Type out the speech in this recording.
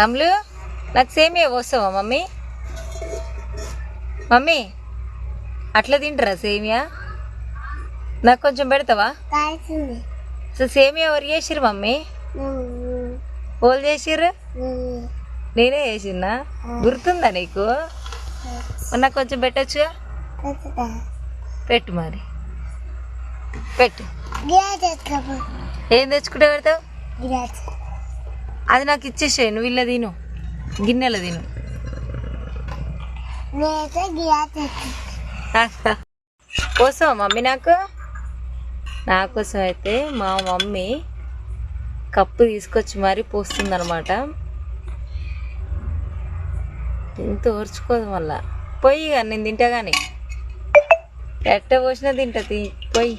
అమ్ములు నాకు సేమియా పోస్తావా mummy? Mummy అట్లా తింటారా సేమియా? నాకు కొంచెం పెడతావా? అసలు సేమియా ఎవరు చేసిర్రు మమ్మీ? వాళ్ళు చేసిర్రు? నేనే చేసిన్నా. గుర్తుందా నీకు? నాకు కొంచెం పెట్టచ్చుగా. పెట్టు మరి, పెట్టు. ఏం తెచ్చుకుంటే పెడతావు? అది నాకు ఇచ్చేసాయి, నువ్వు ఇల్ల తిను, గిన్నెలో తిను. కోసమా మమ్మీ? నా కోసం అయితే మా మమ్మీ కప్పు తీసుకొచ్చి మరీ పోస్తుందన్నమాట. ఇంత ఓర్చుకోదు మళ్ళా. పొయ్యి కానీ నేను తింటా కానీ ఎట్ట పోసినా తింటా. పొయ్యి